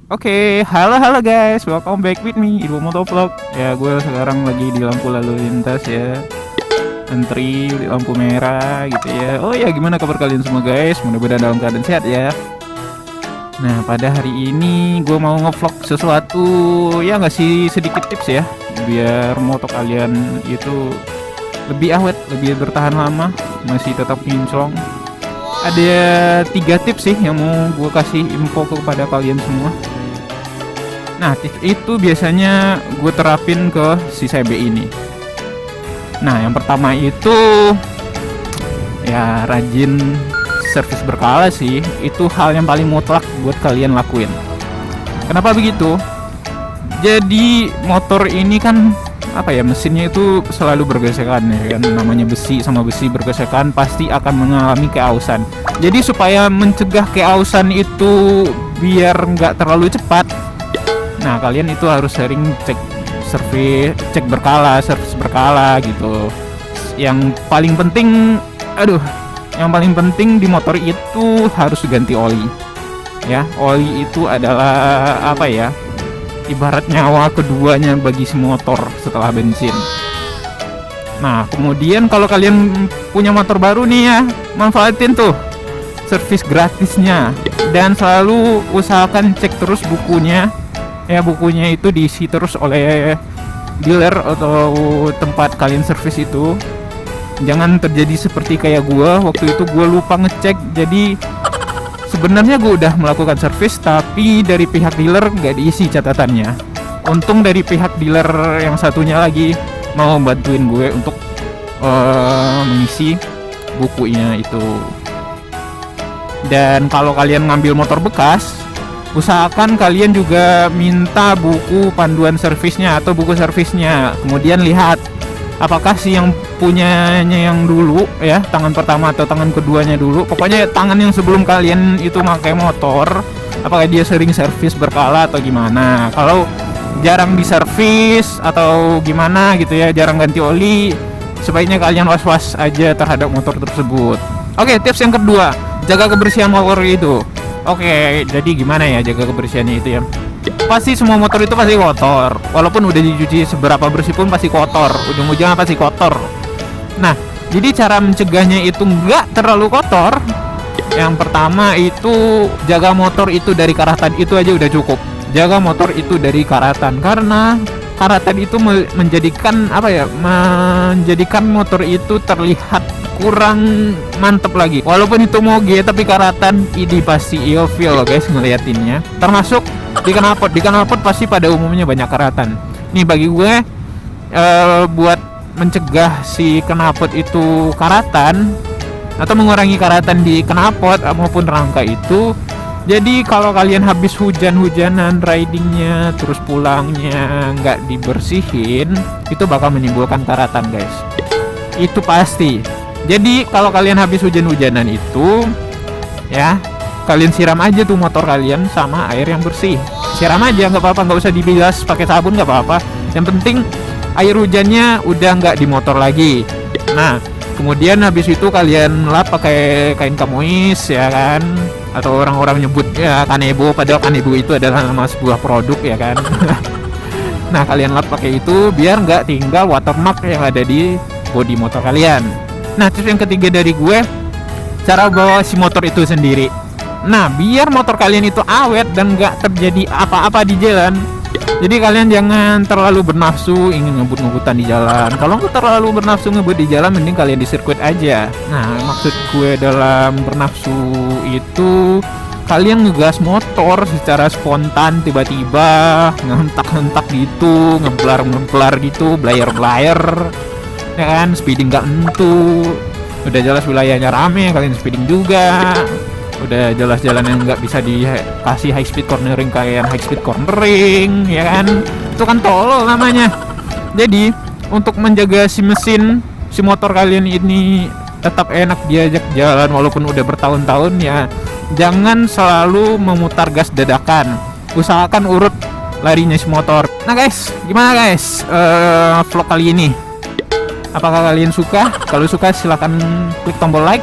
Oke, halo guys, welcome back with me, Ibu Motovlog. Ya, gue sekarang lagi di lampu lalu lintas ya, antri di lampu merah gitu ya. Oh ya, gimana kabar kalian semua guys? Mudah-mudahan dalam keadaan sehat ya. Nah, pada hari ini gue mau ngevlog sesuatu, ya ngasih sedikit tips ya, biar motor kalian itu lebih awet, lebih bertahan lama, masih tetap kinclong. Ada 3 tips sih yang mau gue kasih info kepada kalian semua. Nah, tips itu biasanya gue terapin ke si CB ini. Nah, yang pertama itu ya rajin servis berkala sih. Itu hal yang paling mutlak buat kalian lakuin. Kenapa begitu? Jadi motor ini kan apa ya, mesinnya itu selalu bergesekan ya kan, namanya besi sama besi bergesekan pasti akan mengalami keausan. Jadi supaya mencegah keausan itu biar nggak terlalu cepat, nah kalian itu harus sering servis berkala gitu. Yang paling penting di motor itu harus ganti oli ya. Oli itu adalah apa ya, ibarat nyawa keduanya bagi si motor setelah bensin. Nah, kemudian kalau kalian punya motor baru nih ya, manfaatin tuh servis gratisnya. Dan selalu usahakan cek terus bukunya. Ya, bukunya itu diisi terus oleh dealer atau tempat kalian servis itu. Jangan terjadi seperti kayak gua, waktu itu gua lupa ngecek. Jadi sebenarnya gue udah melakukan servis, tapi dari pihak dealer nggak diisi catatannya. Untung dari pihak dealer yang satunya lagi mau bantuin gue untuk mengisi bukunya itu. Dan kalau kalian ngambil motor bekas, usahakan kalian juga minta buku panduan servisnya atau buku servisnya. Kemudian lihat apakah si yang punyanya yang dulu ya, tangan pertama atau tangan keduanya dulu, pokoknya tangan yang sebelum kalian itu pakai motor, apakah dia sering servis berkala atau gimana. Kalau jarang diservis atau gimana gitu ya, jarang ganti oli, sebaiknya kalian was-was aja terhadap motor tersebut. Oke, tips yang kedua, jaga kebersihan motor itu. Oke, jadi gimana ya jaga kebersihannya itu ya? Pasti semua motor itu pasti kotor, walaupun udah dicuci seberapa bersih pun pasti kotor, ujung-ujungnya pasti kotor. Nah, jadi cara mencegahnya itu nggak terlalu kotor, yang pertama itu jaga motor itu dari karatan, itu aja udah cukup. Jaga motor itu dari karatan, karena karatan itu menjadikan apa ya, menjadikan motor itu terlihat kurang mantep lagi. Walaupun itu moge tapi karatan ini pasti ilfeel guys ngeliatinnya. Termasuk di knalpot pasti pada umumnya banyak karatan. Nih bagi gue buat mencegah si knalpot itu karatan atau mengurangi karatan di knalpot maupun rangka itu, jadi kalau kalian habis hujan-hujanan ridingnya terus pulangnya nggak dibersihin, itu bakal menimbulkan karatan guys, itu pasti. Jadi kalau kalian habis hujan-hujanan itu ya, kalian siram aja tuh motor kalian sama air yang bersih. Siram aja, nggak apa-apa, nggak usah dibilas pakai sabun, nggak apa-apa. Yang penting air hujannya udah nggak di motor lagi. Nah, kemudian habis itu kalian lap pakai kain kamois ya kan, atau orang-orang nyebut ya kanebo, padahal kanebo itu adalah nama sebuah produk ya kan. Nah, kalian lap pakai itu biar nggak tinggal watermark yang ada di bodi motor kalian. Nah, tips yang ketiga dari gue, cara bawa si motor itu sendiri. Nah, biar motor kalian itu awet dan nggak terjadi apa-apa di jalan, jadi kalian jangan terlalu bernafsu ingin ngebut-ngebutan di jalan. Kalau nggak terlalu bernafsu ngebut di jalan, mending kalian di sirkuit aja. Nah, maksud gue dalam bernafsu itu, kalian ngegas motor secara spontan, tiba-tiba ngehentak-hentak gitu, ngeblar gitu, blayer ya kan, speeding gak entu. Udah jelas wilayahnya rame, kalian speeding juga. Udah jelas jalan yang nggak bisa dikasih high speed cornering, kayak high speed cornering ya kan, itu kan tolol namanya. Jadi untuk menjaga si motor kalian ini tetap enak diajak jalan walaupun udah bertahun-tahun ya, jangan selalu memutar gas dadakan, usahakan urut larinya si motor. Nah guys, gimana guys vlog kali ini? Apakah kalian suka? Kalau suka silahkan klik tombol like.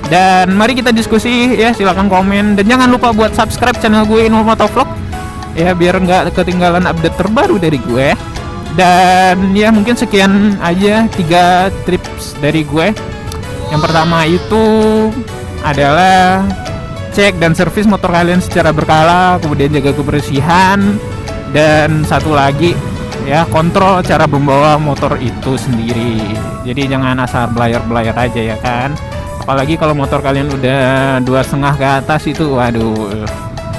Dan mari kita diskusi ya, silahkan komen. Dan jangan lupa buat subscribe channel gue Inul Motovlog ya biar nggak ketinggalan update terbaru dari gue. Dan ya mungkin sekian aja 3 tips dari gue. Yang pertama itu adalah cek dan servis motor kalian secara berkala, kemudian jaga kebersihan, dan satu lagi ya kontrol cara membawa motor itu sendiri. Jadi jangan asal belayar-belayar aja ya kan. Apalagi kalau motor kalian udah 2,5 ke atas itu, waduh,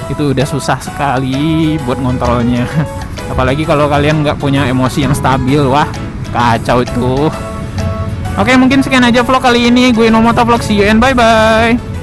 itu udah susah sekali buat ngontrolnya. Apalagi kalau kalian nggak punya emosi yang stabil, wah kacau itu. Oke, mungkin sekian aja vlog kali ini. Gue Nomotovlog, see you and bye bye.